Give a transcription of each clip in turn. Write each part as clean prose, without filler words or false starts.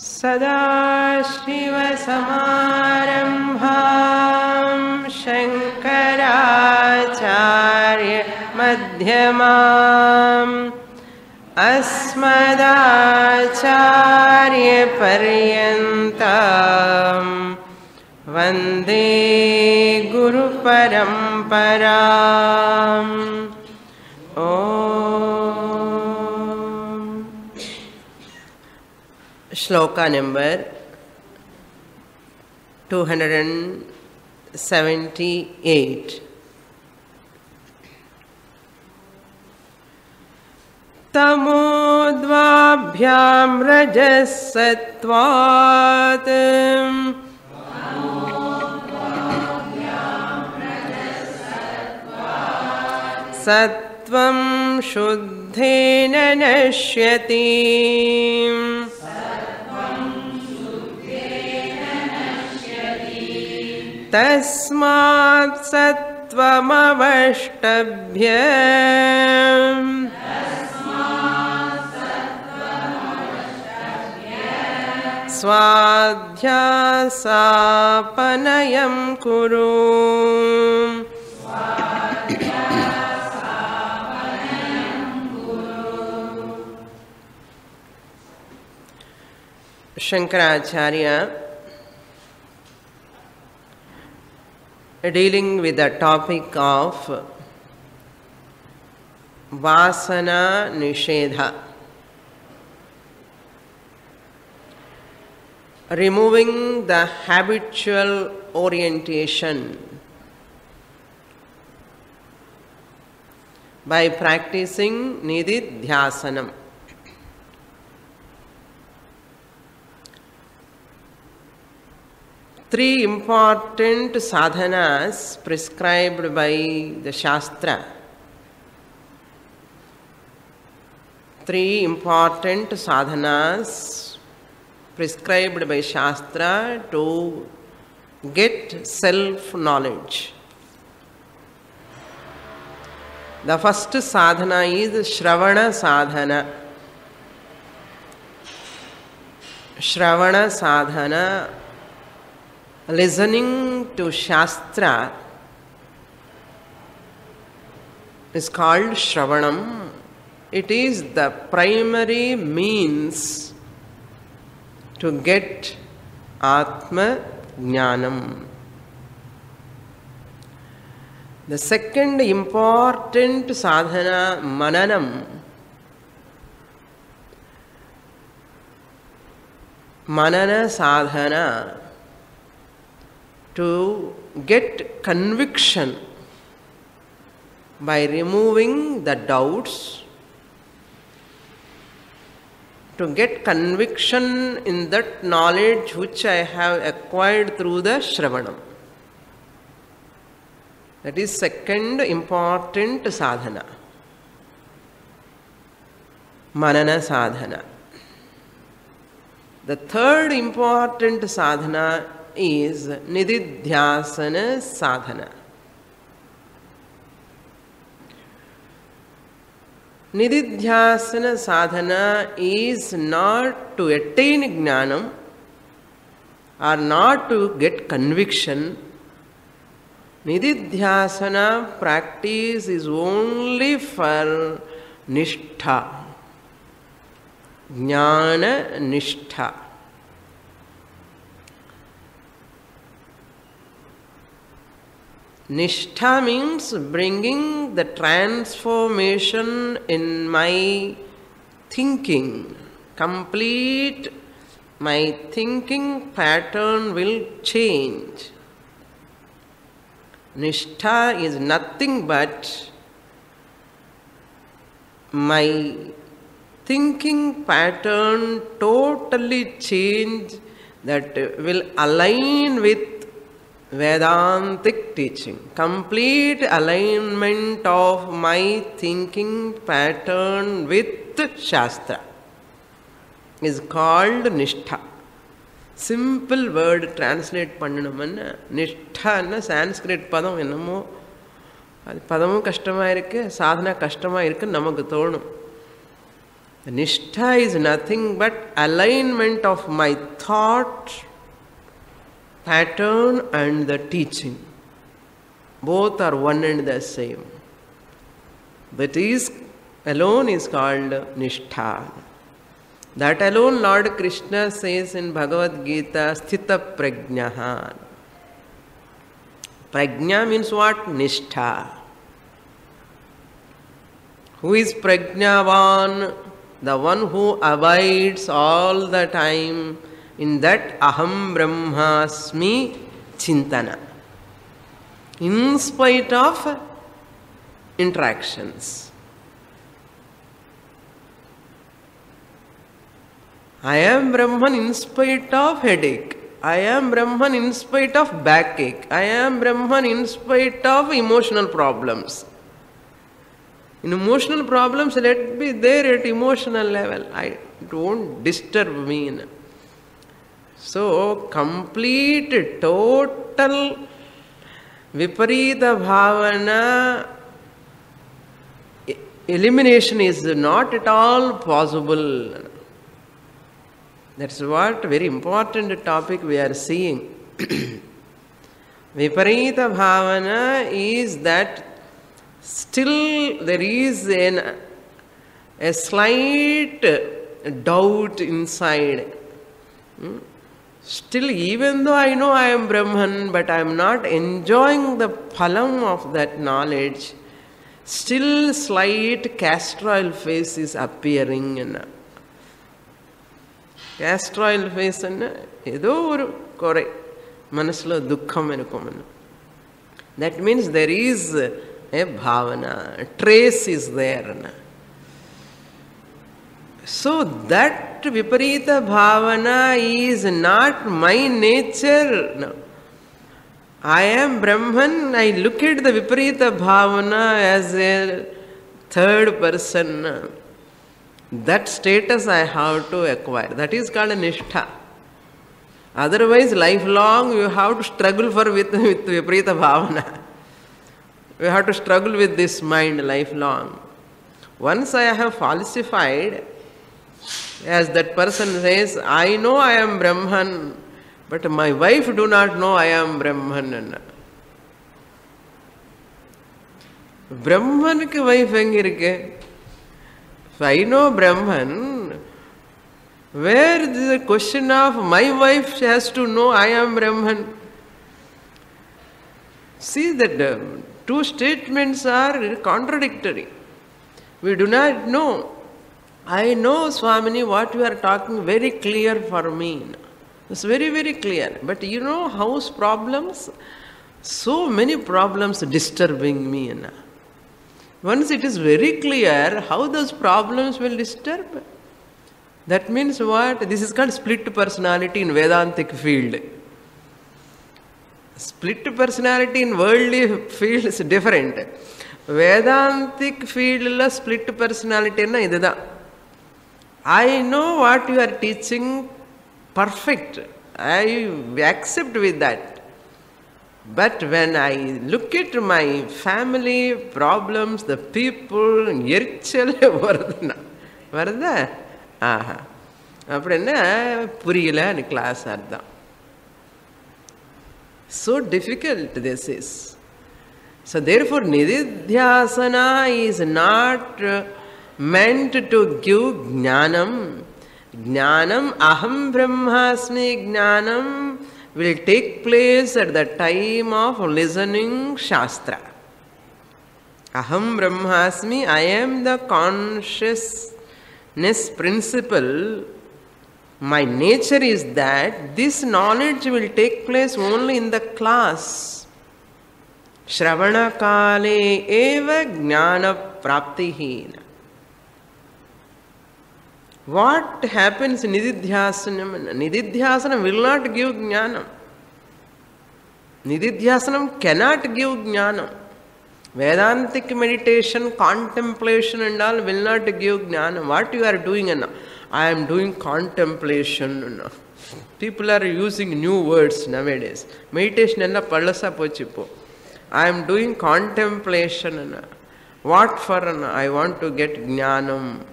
सदाशिवसमारम्भां शङ्कराचार्यमध्यमाम् अस्मदाचार्यपर्यन्तां वन्दे गुरुपरम्पराम्। श्लोका नंबर 278। तमोद्वाभ्यां रजसत्वात् सत्वं शुद्धेन नश्यति। तस्मात् सत्वमवष्टभ्य स्वाध्यासापनयं कुरु। Shankaracharya, dealing with the topic of Vasana Nishedha, removing the habitual orientation by practicing Nididhyasanam. Three important sadhanas prescribed by the Shastra. Three important sadhanas prescribed by Shastra to get self-knowledge. The first sadhana is Shravana sadhana. Shravana sadhana, listening to Shastra, is called Shravanam. It is the primary means to get Atma Jnanam. The second important sadhana, Mananam. Manana sadhana, to get conviction by removing the doubts, to get conviction in that knowledge which I have acquired through the Shravanam. That is second important sadhana, Manana sadhana. The third important sadhana is Nididhyasana sadhana. Nididhyasana sadhana is not to attain jnanam or not to get conviction. Nididhyasana practice is only for nishtha, jnana nishtha. Nishtha means bringing the transformation in my thinking. Complete my thinking pattern will change. Nishtha is nothing but my thinking pattern totally change that will align with Vedantic teaching. Complete alignment of my thinking pattern with Shastra is called Nishtha. Simple word translate பண்ணணும்னா நிஷ்டான்னா சான்ஸ்கிரிட் பதம் என்னமோ அது பதமும் கஷ்டமாக இருக்குது, சாதனா கஷ்டமாக இருக்குன்னு நமக்கு தோணும். Nishtha is nothing but alignment of my thought pattern and the teaching. Both are one and the same. That is alone is called Nishtha. That alone Lord Krishna says in Bhagavad Gita, Sthita Prajnaha. Prajna means what? Nishtha. Who is Prajnavan? The one who abides all the time in that Aham Brahmasmi Chintana. In spite of interactions. I am Brahman in spite of headache. I am Brahman in spite of backache. I am Brahman in spite of emotional problems. In emotional problems, let be there at emotional level. It won't disturb me. So, complete, total Viparita Bhavana elimination is not at all possible. That's what very important topic we are seeing. Viparita Bhavana is that still there is a slight doubt inside. Still, even though I know I am Brahman, but I am not enjoying the phalam of that knowledge, still slight castor oil face is appearing. Castor oil face edo oru kore manaslo dukkham enukum. That means there is a bhavana, a trace is there. So that Viparita Bhavana is not my nature. No. I am Brahman, I look at the Viparita Bhavana as a third person. That status I have to acquire. That is called a Nishtha. Otherwise, lifelong you have to struggle with Viparita Bhavana. You have to struggle with this mind lifelong. Once I have falsified, as that person says, I know I am Brahman, but my wife do not know I am Brahman. Brahman ki wife engirukke? If I know Brahman, where is the question of my wife has to know I am Brahman? See that two statements are contradictory. We do not know. I know, Swamini, what you are talking very clear for me. It's very, very clear. But you know, house problems, so many problems disturbing me. Once it is very clear, how those problems will disturb? That means what? This is called split personality in Vedantic field. Split personality in worldly field is different. Vedantic field split personality na idudha. I know what you are teaching perfect. I accept with that. But when I look at my family problems, the people, எரிச்சல் வருதுன்னா வருதா? ஆஹா. அப்படின்னா புரியல class அர்த்தம். So difficult this is. So therefore Nididhyasana is not meant to give jnanam. Jnanam, aham brahmasmi jnanam will take place at the time of listening Shastra. Aham brahmasmi, I am the consciousness principle. My nature is that this knowledge will take place only in the class. Shravana kale eva jnana praptihi. What happens in Nididhyasanam? Nididhyasanam will not give jnanam. Nididhyasanam cannot give jnanam. Vedantic meditation, contemplation and all will not give jnanam. What you are doing? I am doing contemplation. People are using new words nowadays. Meditation enna pallasa pochipo. I am doing contemplation. What for? I want to get jnanam.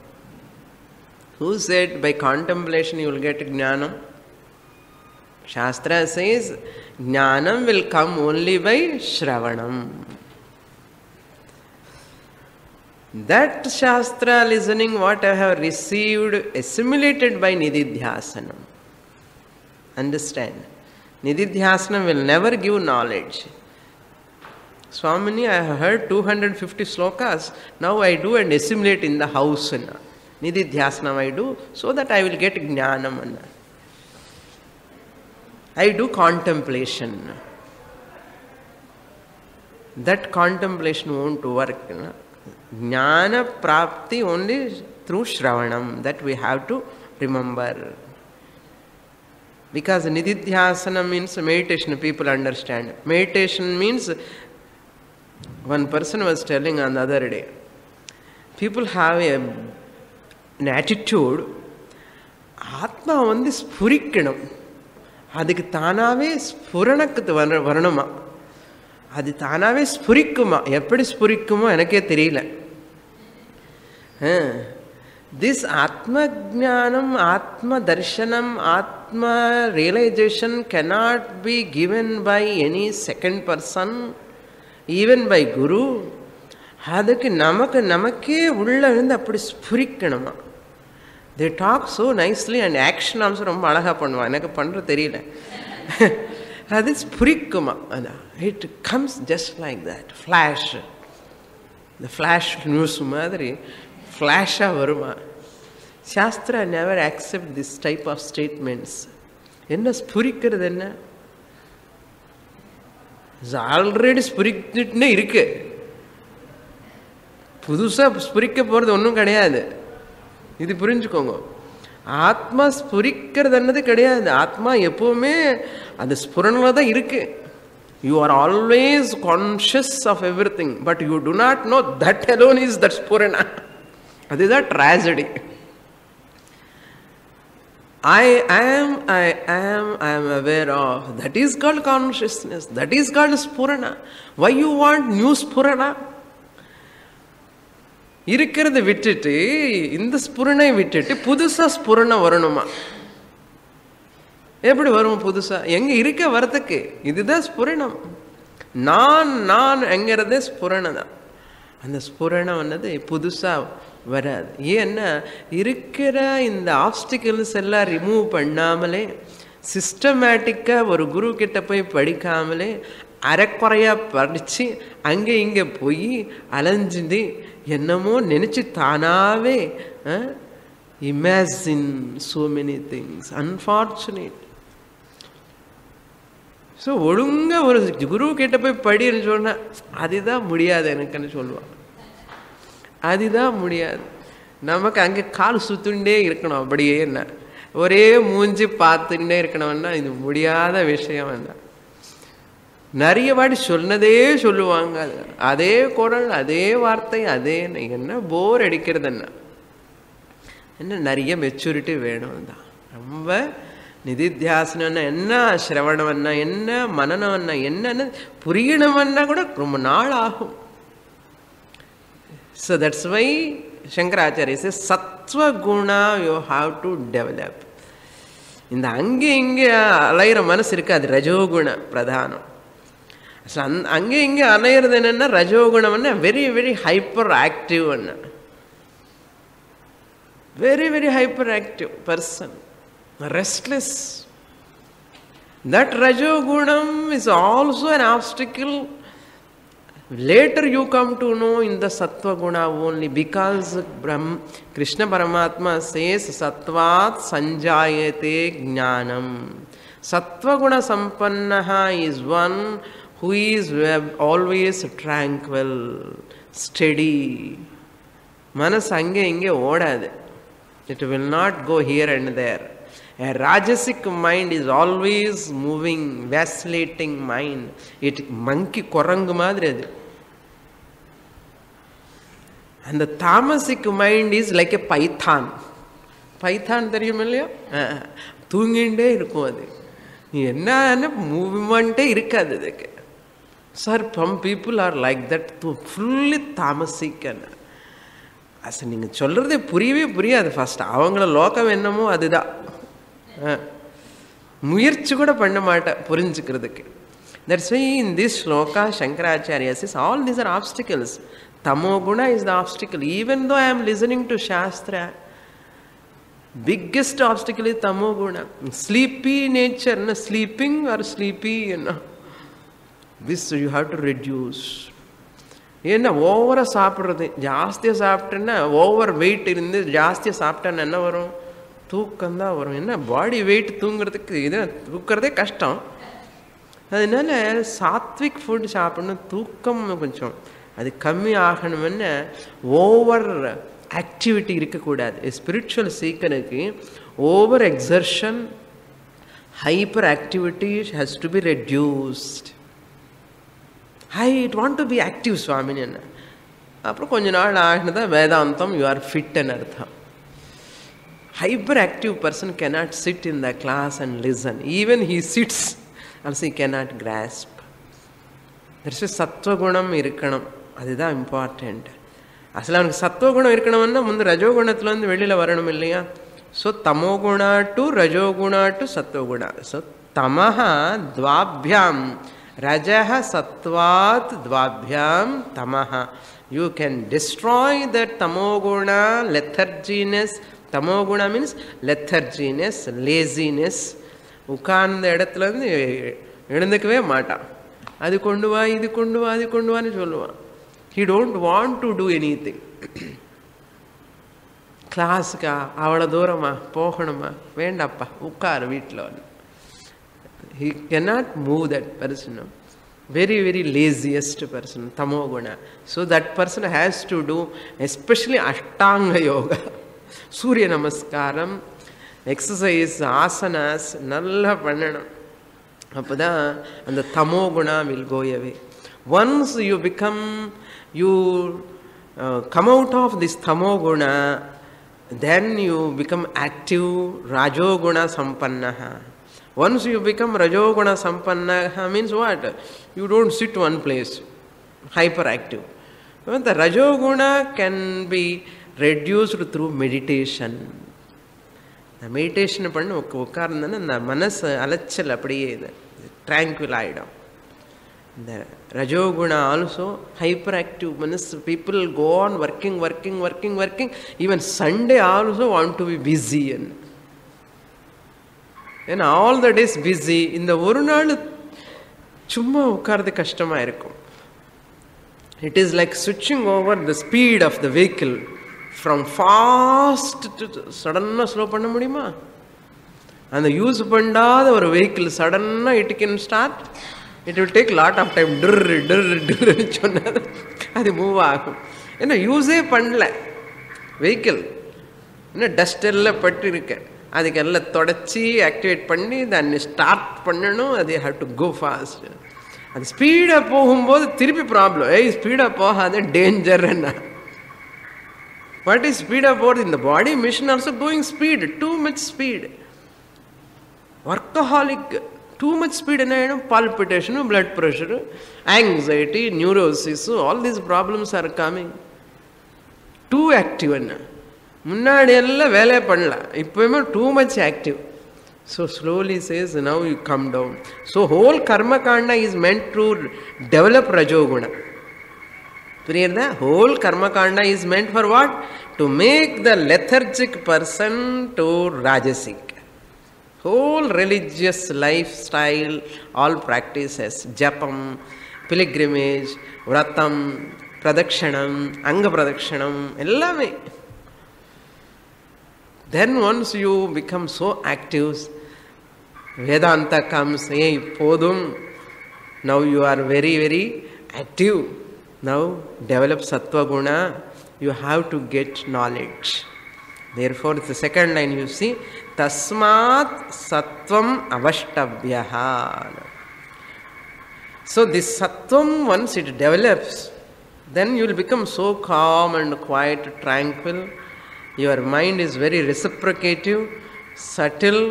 Who said by contemplation you will get jnanam? Shastra says jnanam will come only by shravanam. That Shastra listening, what I have received, assimilated by Nididhyasanam. Understand? Nididhyasanam will never give knowledge. Swamini, I have heard 250 slokas. Now I do and assimilate in the house. Nididhyasanam I do, so that I will get jnanam. I do contemplation. That contemplation won't work. Jnana prapti only through Shravanam. That we have to remember. Because Nididhyasana means meditation, people understand. Meditation means, one person was telling on the other day, people have an attitude, Atma வந்து ஸ்புரிக்கணும், அதுக்கு தானாவே ஸ்புரணக்கு வரணுமா, அது தானாவே ஸ்புரிக்குமா, எப்படி ஸ்புரிக்குமோ எனக்கே தெரியல. This Atma Jnanam, Atma Darshanam, Atma realization cannot be given by any second person, even by Guru. அதுக்கு நமக்கே உள்ள இருந்து அப்படி ஸ்புரிக்கணுமா. They talk so nicely and action also ரொம்ப அழகா பண்ணுவான், எனக்கு பண்ற தெரியல. அது ஸ்புரிக்குமா, it comes just like that, flash. The flash news மாதிரி ஃப்ளாஷாக வருமா. Shastra never accept this type of statements. என்ன ஸ்புரிக்கிறது, என்ன ஆல்ரெடி ஸ்புரிச்சுட்டுன்னே இருக்கு, புதுசாக ஸ்புரிக்க போகிறது ஒன்றும் கிடையாது. இது புரிஞ்சுக்கோங்க. ஆத்மா ஸ்புரிக்கிறது என்னது கிடையாது. ஆத்மா எப்பவுமே அது ஸ்புரனில் தான் இருக்கு. You are always conscious of everything, but you do not know that alone is that spurana. That is a tragedy. I am aware of. That is called consciousness. That is called spurana. Why you want new spurana? இருக்கிறத விட்டுட்டு இந்த ஸ்புரணை விட்டுட்டு புதுசா ஸ்புரணை வரணுமா? எப்படி வரும் புதுசா? எங்க இருக்க வரத்துக்கு இதுதான் ஸ்புரணம். நான் என்கிறதே ஸ்புரணை தான். அந்த ஸ்புரணம் வந்தது புதுசா வராது. ஏன்னா இருக்கிற இந்த ஆப்ஸ்டிகல்ஸ் எல்லாம் ரிமூவ் பண்ணாமலே, சிஸ்டமேட்டிக்கா ஒரு குரு கிட்ட போய் படிக்காமலே அரைக்குறையா படிச்சு அங்கே இங்கே போய் அலைஞ்சிட்டு என்னமோ நினைச்சு தானாவே imagine so many things. Unfortunate. So ஒழுங்கா ஒரு குரு கிட்ட போய் படின்னு சொன்னா அதுதான் முடியாது எனக்குன்னு சொல்லுவான். அதுதான் முடியாது. நமக்கு அங்கே கால் சுத்துண்டே இருக்கணும். அப்படியே என்ன ஒரே மூஞ்சி பார்த்துட்டே இருக்கணும்னா இது முடியாத விஷயம். என்ன நிறைய வாட்டி சொன்னதே சொல்லுவாங்க, அதே குரல், அதே வார்த்தை, அதே என்ன போர் அடிக்கிறது. என்ன நிறைய மெச்சூரிட்டி வேணும் தான். ரொம்ப நிதித்தியாசனம்னா என்ன, சிரவணம்னா என்ன, மனநம்னா என்னன்னு புரியணும்னா கூட ரொம்ப நாள் ஆகும். So that's why Shankaracharya says sattva guna you have to develop. இந்த அங்கே இங்கே அலையிற மனசு இருக்கு, அது ரஜோகுண பிரதானம். அங்கே இங்கே அலையிறது என்னன்னா ரஜோகுணம்னா very very hyper active, very very hyper active person, restless. That rajogunam is also an obstacle. Later you come to know in the sattva guna only, because Krishna Paramatma says sattvat sanjayate jnanam. Sattva guna sampannaha is one who is always tranquil, steady. Manas ange inge odadu. It will not go here and there. A rajasic mind is always moving, vacillating mind. It monkey korangu madri adu. And the tamasic mind is like a python. Python theriyum illaya? Thunginde irukum adu. Enna movement irukadu adukku. Sir, some people are like that, fully tamasic. அசல் நீங்கள் சொல்கிறதே புரியவே புரியாது first. அவங்கள லோகம் என்னமோ அதுதான், முயற்சி கூட பண்ண மாட்டேன் புரிஞ்சுக்கிறதுக்கு. That's why in this shloka Shankaracharya says all these are obstacles. Tamoguna is the obstacle. Even though I am listening to Shastra, biggest obstacle is Tamoguna. Sleepy nature, no? Sleeping or sleepy, you know. This you have to reduce. ஏன்னா ஓவராக சாப்பிட்றது, ஜாஸ்தியாக சாப்பிட்டேன்னா over weight இருந்து ஜாஸ்தியாக சாப்பிட்டேன்னா என்ன வரும்? தூக்கம்தான் வரும். என்ன பாடி வெயிட் தூங்குறதுக்கு இது தூக்கிறதே கஷ்டம். அதனால சாத்விக் ஃபுட் சாப்பிடணும், தூக்கம் கொஞ்சம் அது கம்மி ஆகணும்னு ஓவர் ஆக்டிவிட்டி இருக்கக்கூடாது. ஸ்பிரிச்சுவல் சீக்கருக்கு over exertion, hyper activity has to be reduced. I want to be active சுவாமின்னு என்ன, அப்புறம் கொஞ்ச நாள் ஆகினதான் வேதாந்தம் யூ ஆர் ஃபிட்னு அர்த்தம். Hyper active person cannot sit in the class and listen. Even he sits also he cannot grasp. There's a சத்வகுணம் இருக்கணும், அதுதான் important. அசல் அவனுக்கு சத்வகுணம் இருக்கணும்னா முந்தைய ரஜோகுணத்துலேருந்து வெளியில் வரணும் இல்லையா? So tamoguna to rajoguna to sattvaguna. So தமஹ துவாபியாம், ரஜஹ சத்வாத் துவாபியாம் தமஹ. You can destroy that tamoguna, letharginess. Tamoguna means letharginess, laziness. உட்கார்ந்த இடத்துலேருந்து எழுந்துக்கவே மாட்டான். அது கொண்டு வா, இது கொண்டு வா, அது கொண்டு வான்னு சொல்லுவான். He don't want to do anything. கிளாஸுக்கா அவ்வளோ தூரமா போகணுமா, வேண்டாப்பா உட்கார் வீட்டில் வந்து. He cannot move that person. Very, very laziest person, tamoguna. So that person has to do especially Ashtanga yoga, Surya Namaskaram, exercise, asanas, நல்லா பண்ணணும். அப்போதான் அந்த tamoguna will go away. Once you become, you come out of this tamoguna, then you become active, rajoguna sampannaha. Once you become rajoguna sampanna means what? You don't sit one place, hyperactive. But the rajoguna can be reduced through meditation. The meditation பண்ண உட்கார்ந்தனா அந்த மனசு அலைச்சல் அப்படியே tranquil ஆயிடும். The rajoguna also hyperactive means people go on working. Even Sunday also want to be busy. And all the days busy. இந்த ஒரு நாள் சும்மா உட்கார்றது கஷ்டமாக இருக்கும். It is like switching over the speed of the vehicle from fast to suddenly slow பண்ண முடியுமா? அந்த யூஸ் பண்ணாத ஒரு வெஹிக்கிள் சடனாக it can start. It will take lot of time. ட்ரு சொன்னது அது மூவ் ஆகும். ஏன்னா யூஸே பண்ணல வெஹிக்கிள், என்ன டஸ்ட் எல்லாம் பட்டு இருக்கு, அதுக்கெல்லாம் தொடச்சி ஆக்டிவேட் பண்ணி தன்னை ஸ்டார்ட் பண்ணணும். அது ஹேவ் டு கோ ஃபாஸ்ட். அது ஸ்பீடாக போகும்போது திருப்பி ப்ராப்ளம். ஸ்பீடாக போகாத டேஞ்சர் என்ன. வாட் இஸ் ஸ்பீடாக போகிறது? இந்த body machine also going speed, too much speed. Workaholic, too much speed என்ன ஆகிடும்? Palpitation, blood pressure, anxiety, neurosis, all these problems are coming. Too active என்ன, முன்னாடி எல்லாம் வேலையை பண்ணலாம், இப்போயுமே too much active. So slowly says now you come down. So whole karmakanda is meant to develop rajoguna. புரியுறதா? Whole karmakanda is meant for what? To make the lethargic person to rajasik. Whole religious lifestyle, all practices, japam, pilgrimage, vratam, pradakshanam, anga pradakshanam, ellame. Then once you become so active, Vedanta comes, hey, podum, now you are very, very active. Now develop sattva guna, you have to get knowledge. Therefore, the second line you see, tasmat sattvam avashtavyaha. So this sattvam, once it develops, then you will become so calm and quiet, tranquil. Your mind is very reciprocative, subtle,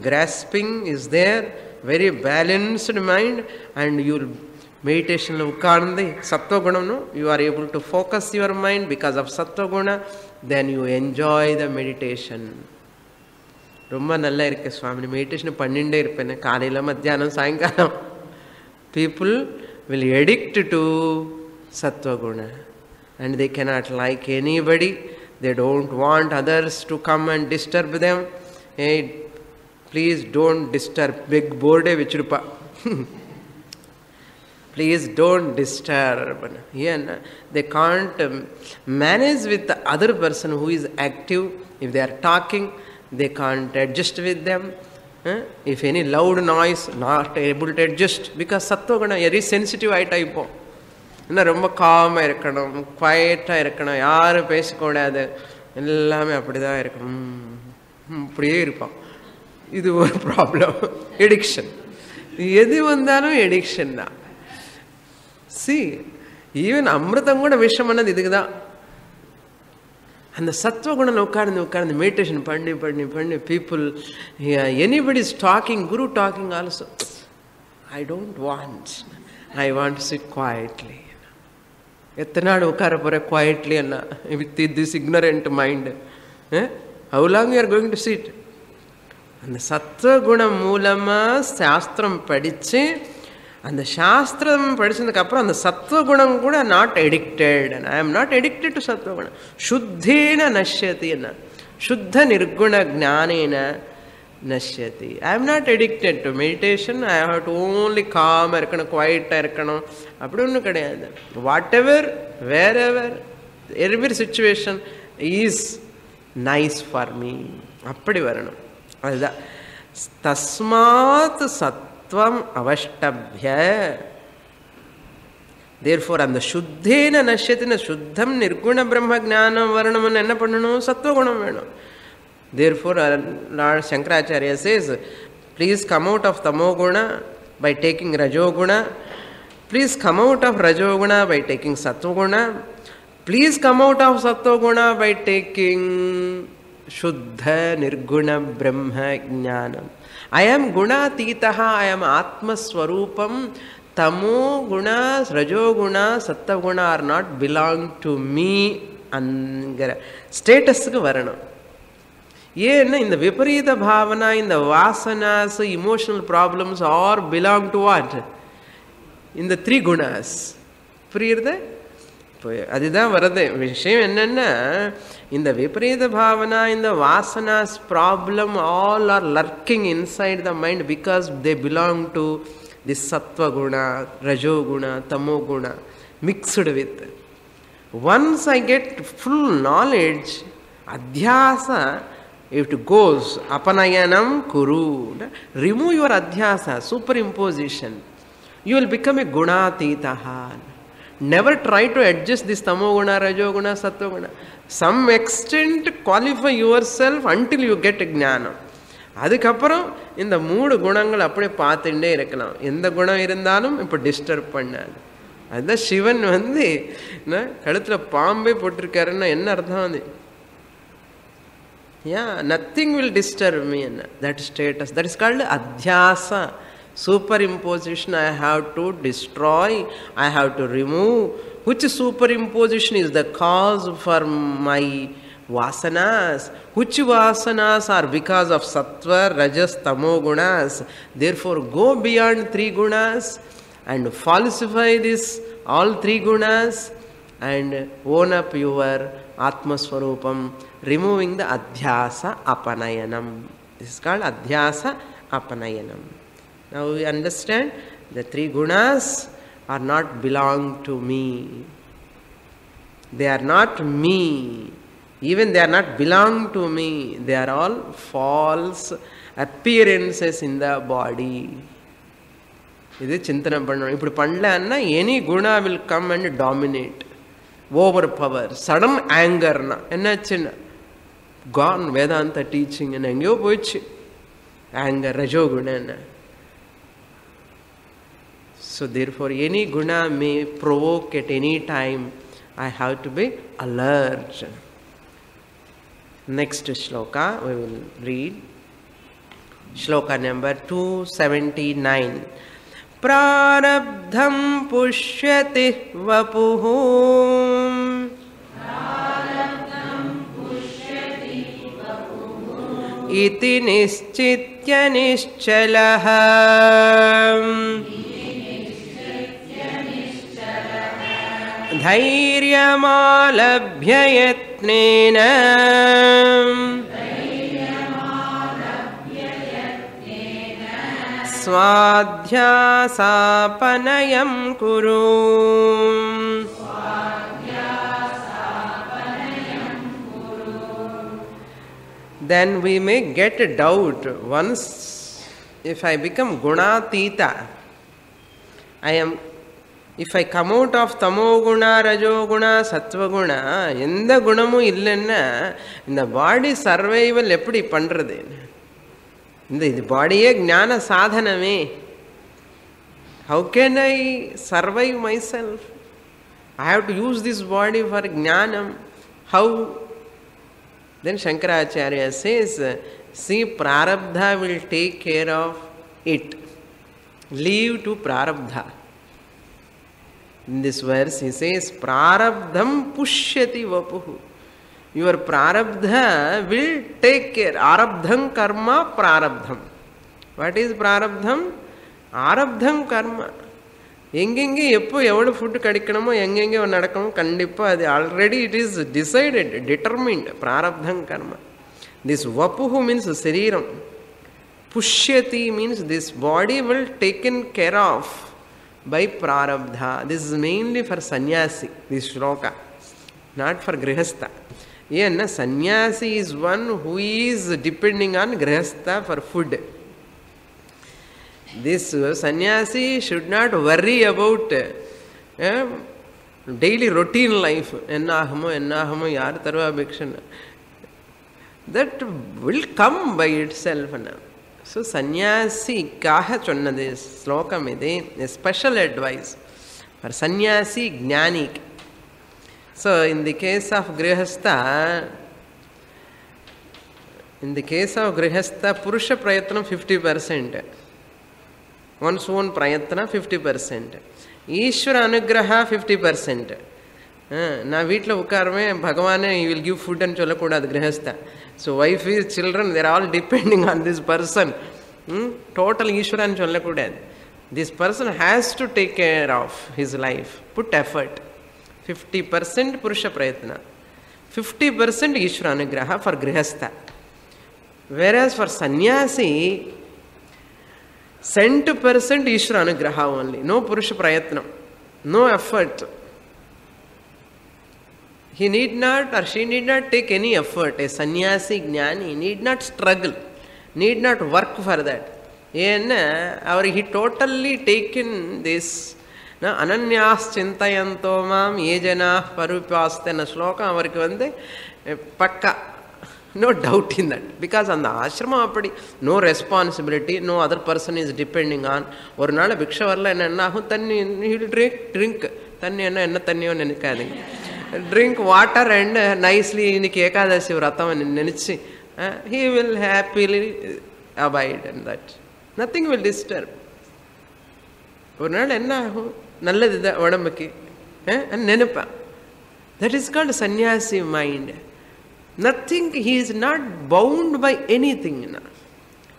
grasping is there, very balanced mind, and you will மெடிடேஷனில் உட்கார்ந்து சத்வகுணம்னு you are able to focus your mind because of sattvaguna, then you enjoy the meditation. ரொம்ப நல்லா இருக்கு சுவாமி, meditation பண்ணிகிட்டே இருப்பேன் காலையில் மத்தியானம் சாயங்காலம். People will addict to sattvaguna and they cannot like anybody. They don't want others to come and disturb them. Hey, please don't disturb. Big board vichirpa. Please don't disturb. Yeah, they can't manage with the other person who is active. If they are talking, they can't adjust with them. If any loud noise, not able to adjust because sattva-guna very sensitive type. இன்னும் ரொம்ப காமாக இருக்கணும், குவைட்டாக இருக்கணும், யாரும் பேசக்கூடாது, எல்லாமே அப்படி தான் இருக்கணும், இப்படியே இருப்பான். இது ஒரு ப்ராப்ளம், எடிக்ஷன். எது வந்தாலும் எடிக்ஷன் தான். சி ஈவன் அமிர்தம் கூட விஷம் பண்ணது இதுக்கு தான். அந்த சத்வகுணம் உட்கார்ந்து மெடிடேஷன் பண்ணி பண்ணி பண்ணி people anybody is talking, guru talking also, I don't want, I want to sit quietly. எத்தனை நாள் உட்கார போகிற குவைட்லி என்ன with this ignorant mind? How long you are going to sit? அந்த சத்வகுணம் மூலமாக சாஸ்திரம் படித்து, அந்த சாஸ்திரம் படித்ததுக்கப்புறம் அந்த சத்வகுணம் கூட not addicted. I am not addicted to sattvagunam. சுத்தேன நஷ்யதி என்ன, சுத்த நிர்குண ஜானேன நஷ்யதி. I am not addicted to meditation. I have to only காமாக இருக்கணும், குவைட்டாக இருக்கணும், அப்படி ஒன்றும் கிடையாது. Whatever, wherever, every situation is nice for me, அப்படி வரணும். அதுதான் தஸ்மாத் சத்வம் அவஷ்டபிய. தேர்ஃபோர் அந்த சுத்தேன நஷ்யத்தின சுத்தம் நிர்குண பிரம்ம ஜானம் வரணும்னு என்ன பண்ணணும்? சத்வகுணம் வேணும். Therefore, Lord Shankaracharya says, please come out of tamoguna by taking rajoguna. Please come out of rajoguna by taking sattva-guna. Please come out of sattva-guna by taking shuddha nirguna brahma jnanam. I am gunatitaha, I am atma swarupam. Tamo guna, rajoguna, sattva-guna are not belong to me. Angara status ku varanam. ஏன்னா இந்த விபரீத பாவனா, இந்த வாசனாஸ், emotional problems are belong to what? இந்த 3 குணாஸ். புரியுறது? இப்போ அதுதான் வருது. விஷயம் என்னென்னா, இந்த விபரீத பாவனா, இந்த vasanas problem all are lurking inside the mind because they belong to the sattvaguna, rajoguna, tamoguna mixed with. Once I get full knowledge, அத்தியாச, if it goes apanayanam kuru, remove your adhyasa, superimposition, you will become a gunatitaha. Never try to adjust this tamoguna, rajoguna, sattva-guna. Some extent qualify yourself until you get jnana. அதுக்கப்புறம் இந்த 3 குணங்கள் அப்படியே பார்த்துட்டே இருக்கலாம். எந்த குணம் இருந்தாலும் இப்போ டிஸ்டர்ப் பண்ணாது. அதுதான் சிவன் கழுத்தில் பாம்பே போட்டிருக்காருன்னா என்ன அர்த்தம்? அது yeah, nothing will disturb me in that status. That is called adhyasa, superimposition. I have to destroy, I have to remove. Which superimposition is the cause for my vasanas? Which vasanas are because of sattva, rajas, tamo gunas? Therefore go beyond 3 gunas and falsify this all 3 gunas and own up your Atma Swarupam, removing the Adhyasa Apanayanam. This is called Adhyasa Apanayanam. Now we understand the 3 gunas are not belong to me. They are not me. Even they are not belong to me. They are all false appearances in the body. இது சிந்தனை பண்ணணும். இப்படி பண்ணலன்னா any guna will come and dominate, overpower. Sudden anger na என்னாச்சுன்னா gone Vedanta teaching and எங்கேயோ போயிடுச்சு anger, rajoguna. So therefore any guna may provoke at any time. I have to be alert. Next shloka we will read. Shloka number 279. प्रारब्धं पुष्यति वपुः इति निश्चित्य निश्चलः धैर्यमालभ्य यत्नेन स्वाध्यासापनयं कुरु. Then we may get a doubt once if I become gunatita, if I come out of tamo guna, rajo guna, sattva guna, endha gunamu illenna இந்த பாடி survival எப்படி பண்றது? இந்த பாடியே ஞான சாதனமே. How can I survive myself? I have to use this body for jnanam. How? Then Shankaracharya says, see, prarabdha will take care of it. Leave to prarabdha. In this verse he says, prarabdham pushyati vapuhu. Your prarabdha will take care. Arabdham karma prarabdham. What is prarabdham? Arabdham karma. எங்கெங்கே எப்போ எவ்வளோ food கிடைக்கணுமோ எங்கெங்கே நடக்கணும் கண்டிப்பாக அது already it is decided determined. பிராரப்தம் கர்ம. This vapuhu means shariram. Pushyati means this body will taken care of by prarabdha. This is mainly for sannyasi this shloka, not for grihastha. ஏன்னா sannyasi is one who is depending on grihastha for food. This sannyasi should not worry about daily routine life. Ennahamo yaar tarva bhikshana. That will come by itself. So sannyasi kaha chonnade slokam ide a special advice for sannyasi jnani. So in the case of grihastha purusha prayatnam 50%. One's own prayatna 50%. Ishvara anugraha 50%. Na veetla ukarme Bhagavane he will give food and sollakudadu grihastha. So wife is children, they are all depending on this person. Total Ishvara and sollakudadu. This person has to take care of his life, put effort. 50% purusha prayatna, 50% Ishvara anugraha for grihastha. Whereas for sannyasi 100% Ishvara anugraha only. No purusha prayatna, no effort. He need not or she need not take any effort. A sannyasi jnani need not struggle, need not work for that. He totally taken this. Ananyas chintayanto mam ye janah parupastena shloka avarku vande pakka. No doubt in that. Because on the ashrama appadi no responsibility, no other person is depending on. Or naala bhiksha varla enna ahu thanni he will drink thanni enna thanniyo nenikadinga. Drink water and nicely iniki ekadasi vratham ani nenichi he will happily abide in that. Nothing will disturb. Or naala enna ahu nalladida odambukki nenapa. That is called sannyasi mind. Nothing, he is not bound by anything.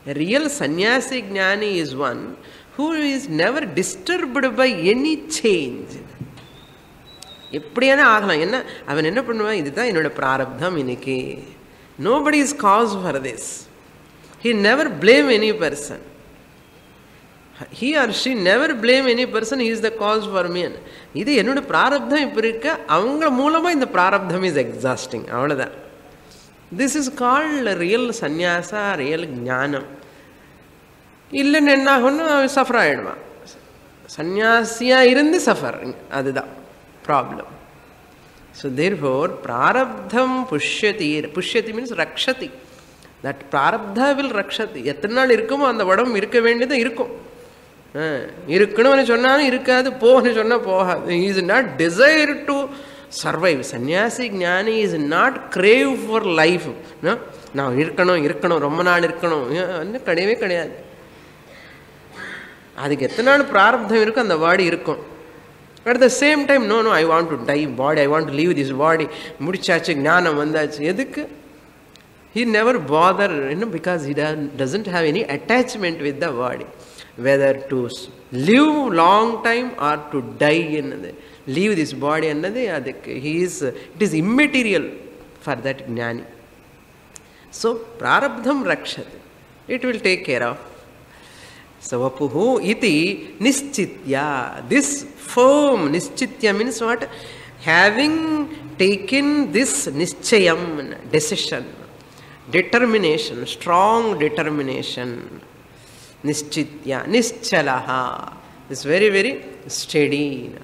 A real sannyasi jnani is one who is never disturbed by any change. எப்படியான ஆகலாம். என்ன அவன் என்ன பண்ணுவான், இதுதான் என்னோட பிராரப்தம் இன்னைக்கு. Nobody is cause for this. He never blame any person. He or she never blame any person. He is the cause for me. இது என்னோட பிராரப்தம் இப்ப இருக்க, அவங்க மூலமா இந்த பிராரப்தம் is exhausting. அவ்வளவுதான். This is called real sannyasa, real jnanam. இல்லைன்னு என்ன ஆகும்னா சஃபர் ஆகிடுவான். சன்னியாசியா இருந்து சஃபரிங், அதுதான் problem. So therefore prarabdham pushyati. Pushyati means rakshati. That prarabdha will rakshati. எத்தனை நாள் இருக்குமோ அந்த உடம்பு இருக்க வேண்டியது இருக்கும். இருக்கணும்னு சொன்னாலும் இருக்காது, போகணும்னு சொன்னால் போகாது. He is not desire to survive. Sannyasi jnani is not crave for life. நான் இருக்கணும் ரொம்ப நாள் இருக்கணும் கிடையவே கிடையாது. அதுக்கு எத்தனை நாள் பிராரப்தம் இருக்கும் அந்த பாடி இருக்கும். At the same time no I want to die body, I want to leave this body, முடிச்சாச்சு, ஞானம் வந்தாச்சு. எதுக்கு? he never bother, because he doesn't have any attachment with the body, whether to live long time or to die ennadu, leave this body ennadu adukku it is immaterial for that jnani. So prarabdham rakshati, it will take care of. So vapuhu iti nischitya, this firm nischitya means what? Having taken this nischayam, decision, determination, strong determination, nischitya, nischalaha, is very very steady,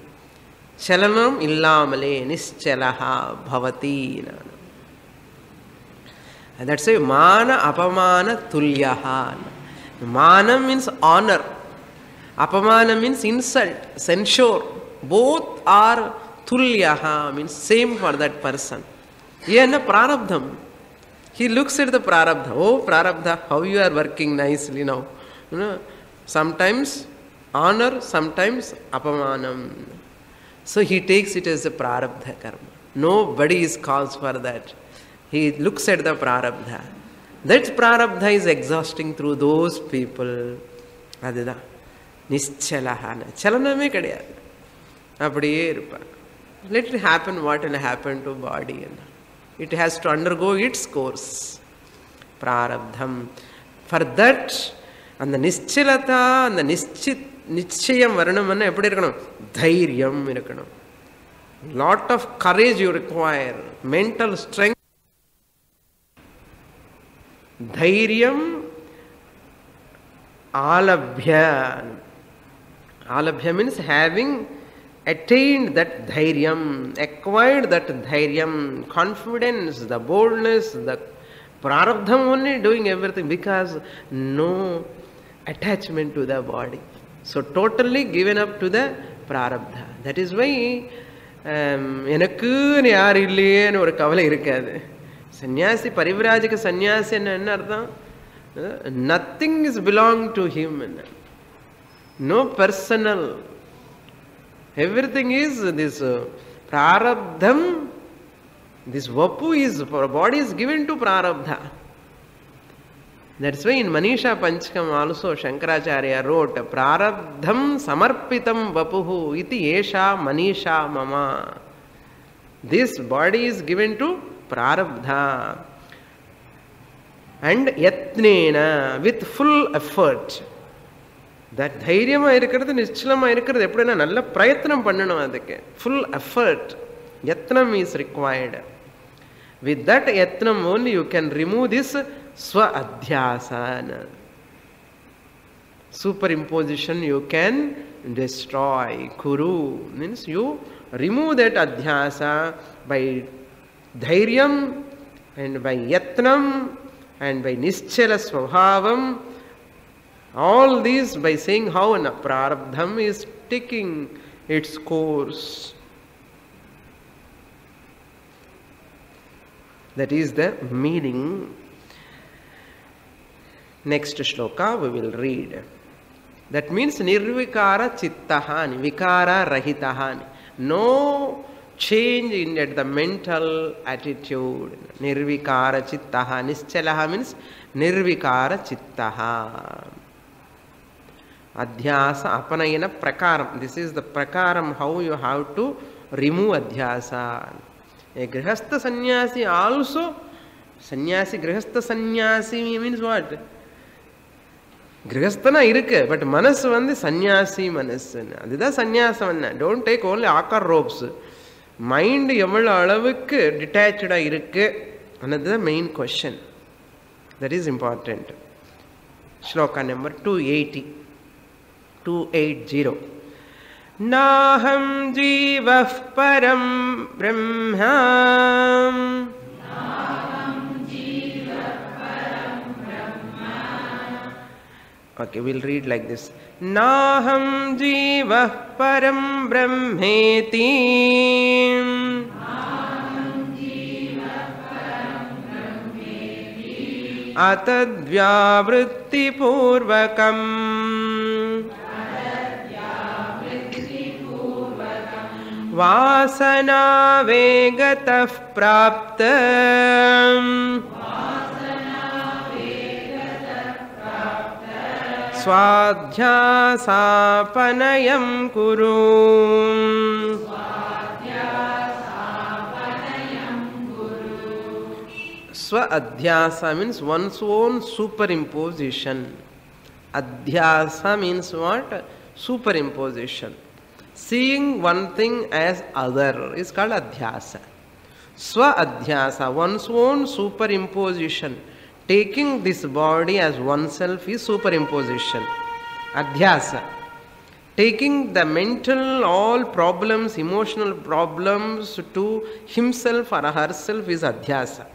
chalanam illamale nischalaha bhavati. And that's why mana apamana tulyaha. Mana means honor, apamana means insult, censure. Both are tulyaha, means same for that person. Yena prarabdham. He looks at the prarabdha. Oh prarabdha, how you are working nicely now. Sometimes honor, sometimes apamanam. So he takes it as a prarabdha karma. Nobody is cause for that. He looks at the prarabdha. That prarabdha is exhausting through those people. Adida nischalahana, chalaname kadiyadu, அப்படியே இருப்பார். Let it happen what will happen to body. It has to undergo its course. Prarabdham. For that, அந்த நிச்சலதா, அந்த நிச்சயம் வரணும்னா எப்படி இருக்கணும்? தைரியம் இருக்கணும். Lot of courage you require, mental strength. தைரியம் alabhya. Alabhya means having attained that dhairyam, acquired that dhairyam, confidence, the boldness, the prarabdham only doing everything, because no attachment to the body. So totally given up to the prarabdha. That is why எனக்குன்னு யார் இல்லையேன்னு ஒரு கவலை இருக்காது. சன்னியாசி, பரிவிராஜக சன்னியாசி என்ன அர்த்தம்? Nothing is belong to him, no personal. Everything is this prarabdham, this vapu is, body is given to prarabdha. That's why in Manisha Panchakam also Shankaracharya wrote, prarabdham samarpitam vapuhu iti esha manisha mama. This body is given to prarabdha. And yatnena, with full effort. That தைரியமாக இருக்கிறது, நிச்சலமாக இருக்கிறது எப்படின்னா நல்ல பிரயத்னம் பண்ணணும். அதுக்கு full effort, yatnam is required. With that yatnam only you can remove this swa adhyasana. Super imposition you can destroy. Guru means you remove that adhyasa by dhairyam and by yatnam and by nishchala swabhavam. All these by saying how an prarabdham is taking its course. That is the meaning. Next shloka we will read. That means nirvikara chittahani, vikara rahitahani. No change in the mental attitude. Nirvikara chittaha. Nischalaha means nirvikara chittaha. Adhyasa apanayana prakaram. This is the prakaram how you have to remove adhyasa. A grihastha sannyasi also, sannyasi grihastha sannyasi means what? Grihasthana irukku, but manasu வந்து சன்னியாசி மனசு. அதுதான் சன்னியாசம். Don't take only Aakar ropes. Mind எவ்வளவு அளவுக்கு டிட்டாச்சா இருக்கு ಅನ್ನೋದು main question. That is important. Shloka number 280. Naham jivah param brahma. Okay, we'll read like this. Naham jivah param brahmeti. Atadvyavritti purvakam वासना वेगतः प्राप्त स्वाध्यासापनयं कुरु. Swa adhyasa means one's own superimposition. Adhyasa means what? Superimposition. Seeing one thing as other is called adhyasa. Swa adhyasa, one's own superimposition. Taking this body as oneself is superimposition. Adhyasa. Taking the mental, all problems, emotional problems to himself or herself is adhyasa.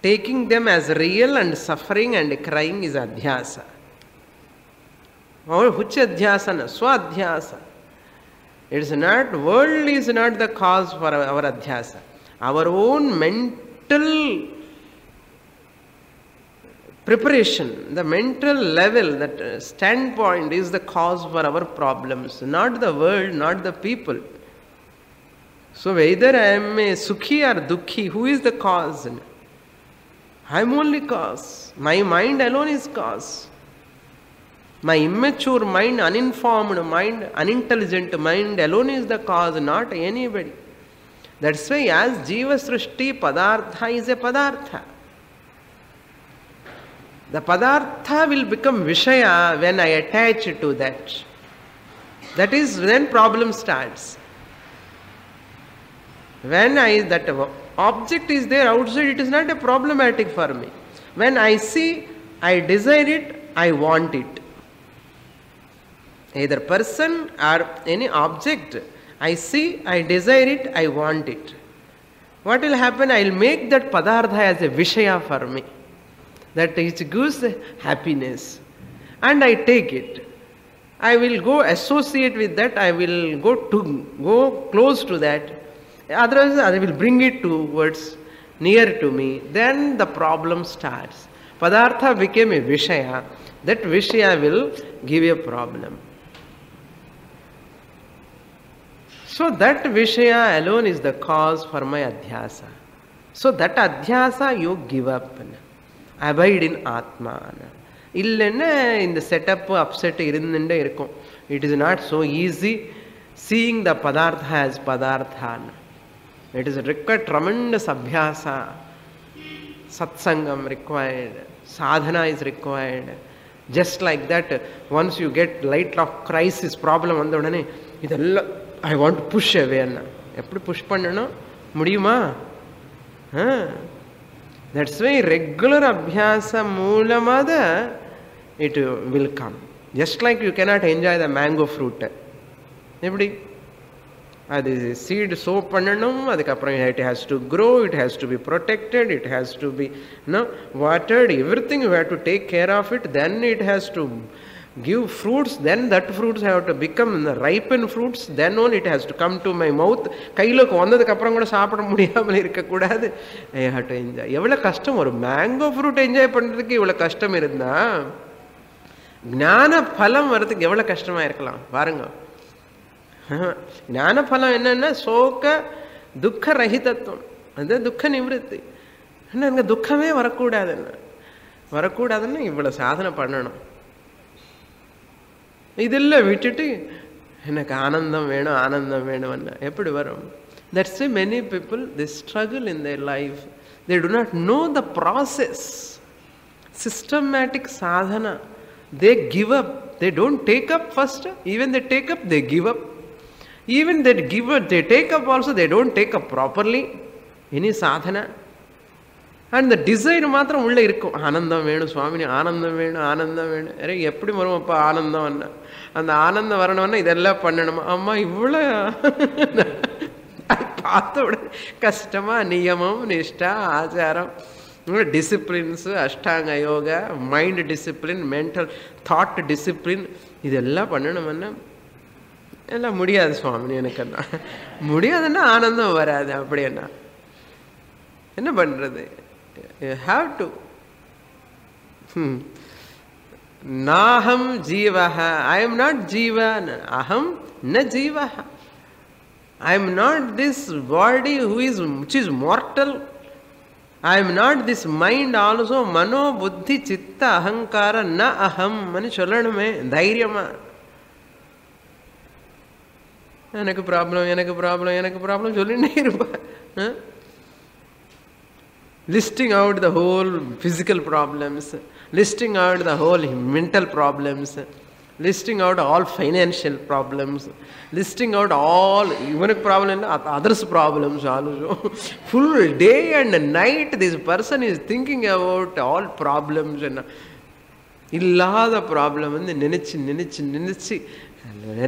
Taking them as real and suffering and crying is adhyasa. Or which adhyasana? Swadhyasa. It is not, world is not the cause for our adhyasa. Our own mental preparation, the mental level, that standpoint is the cause for our problems, not the world, not the people. So whether I am a sukhi or dukhi, who is the cause? I am only cause. My mind alone is cause. My immature mind, uninformed mind, unintelligent mind alone is the cause, not anybody. That's why as Jiva Srishti, Padartha is a Padartha. The Padartha will become Vishaya when I attach to that. That is when problem starts. When that object is there outside, it is not a problematic for me. When I see, I desire it, I want it. Either person or any object, I see, I desire it, I want it. What will happen? I will make that Padartha as a Vishaya for me. That it gives happiness. And I take it. I will go associate with that, I will go close to that. Otherwise, I will bring it towards, near to me. Then the problem starts. Padartha became a Vishaya. That Vishaya will give you a problem. So that Vishaya alone is the cause for my Adhyasa. So that Adhyasa you give up. Abide in Atma. In the setup, upset, it is not so easy seeing the Padartha as Padartha. It is required tremendous abhyasa, satsangam required, sadhana is required. Just like that, once you get light of crisis problem, I want to push away. Push pannano mudiyuma? That's why regular abhyasa moolamada it will come. Just like you cannot enjoy the mango fruit. Everybody. The seed sow pannanum, it has to grow, it has to be protected, it has to be watered, everything you have to take care of it, then it has to give fruits, then that fruits have to become ripen fruits, then only it has to come to my mouth. I have to enjoy. Evla custom or mango fruit enjoy pandradhukku evla custom irundha gnana phalam varadhukku evla custom irkalam paarenga. ஞானபலம் என்னன்னா சோக துக்க ரஹிதத்துவம், அது துக்க நிவர்த்தி. எனக்கு துக்கமே வரக்கூடாதுன்னா இவ்வளவு சாதனை பண்ணணும். இதெல்லாம் விட்டுட்டு எனக்கு ஆனந்தம் வேணும் எப்படி வரும்? That's why many people, they struggle in their life. They do not know the process. Systematic sadhana. They give up. They don't take up first. Even they take up, they give up. Even they give up, they take up also, they don't take up properly any sadhana. And the desire matram ulla irukkum. Anandam venu swamini, anandam venu. Are eppadi varumappa anandam anna. And anandam varanavana idella pannanuma. Amma ivula paatha kastama niyamam nishta acharam disciplines, ashtanga yoga, mind discipline, mental thought discipline idella pannanum. எல்லாம் முடியாது சுவாமி, எனக்கு முடியாதுன்னா ஆனந்தம் வராது. அப்படி என்ன பண்றது? You have to. Naham jivaha. I am not jiva. Aham na jivaha. I am not this body which is mortal. I am not this mind also. Mano, buddhi, chitta, ahankara, na aham. Mani sollanamme தைரியமா. எனக்கு problem சொல்லிட்டே இருப்பா. Listing out the whole physical problems, listing out the whole mental problems, listing out all financial problems, listing out all even problem, others problems also. Full day and night this person is thinking about all problems and illada problem வந்து நினைச்சு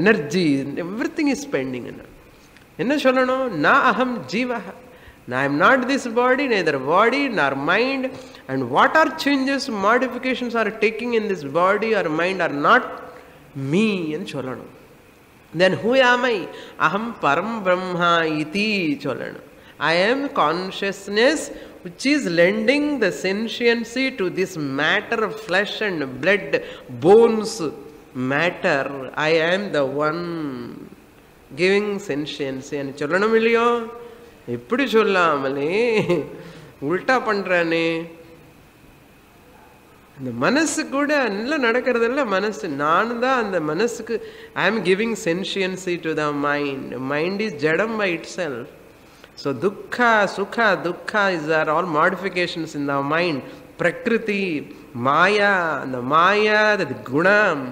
energy, everything is spending. என்ன சொல்லணும்? na aham jiva. I am not this body, neither body nor mind, and what are changes, modifications are taking in this body or mind are not me and cholanu. Then who am I? Aham param brahma iti cholanu. I am consciousness which is lending the sentiency to this matter of flesh and blood, bones, matter. I am the one giving sentiency and cholanu milliyo. எப்படி சொல்லாமலே உல்டா பண்றானே. இந்த மனசு கூட நல்லா நடக்கிறதில்ல. மனசு நான் தான் அந்த மனசுக்கு. I am giving sentiency to the mind. Mind is jadam by itself. So dukha sukha dukha is are all modifications in the mind. Prakriti maya, அந்த மாயா அது குணம்,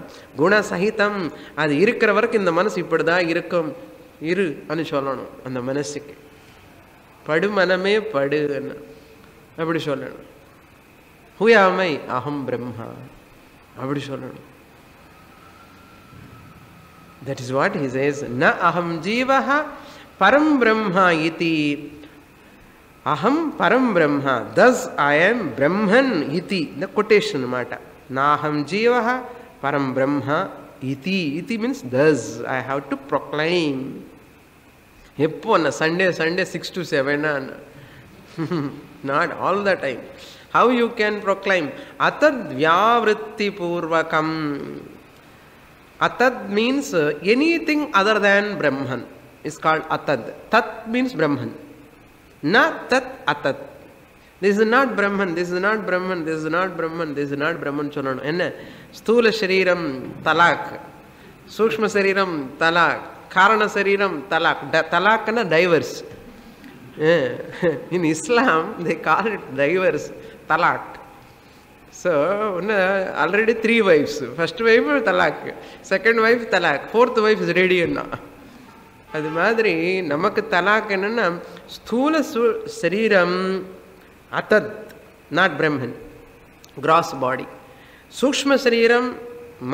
குணசகிதம். அது இருக்கிற வரைக்கும் இந்த மனசு இப்படிதான் இருக்கும். இரு அப்படின்னு சொல்லணும் அந்த மனசுக்கு. படு மனமே படு அப்படி சொல்லணும். ஹூ ஆம் ஐ? அகம் பிரம்மா அப்படி சொல்லணும். That is what he says. Na aham jivaha param brahma iti. Aham param brahma. Thus I am Brahman iti. The quotation mata. Na aham jivaha param brahma iti. Iti means thus I have to proclaim. எப்போ அண்ணா? Sunday 6 to 7 not all the time. How you can proclaim? Atad vyavritti purvakam. Atad means anything other than Brahman is called atad. Tat means Brahman. Na tat atad. This is not Brahman, this is not Brahman, this is not Brahman, this is not Brahman சொல்லணும். என்ன? ஸ்தூல சரீரம் தலாக், சூக்ஷ்ம சரீரம் தலாக், காரண சரீரம் தலாக். தலாக்னா divorce. In Islam they call it divorce, talaq. So already 3 wives. First wife talaq, second wife talaq, fourth wife is ready enna. அது மாதிரி நமக்கு தலாக் என்னன்னா ஸ்தூல சரீரம் அத்தத், நாட் பிரம்மன், கிராஸ் பாடி. சூக்ஷ்ம சரீரம்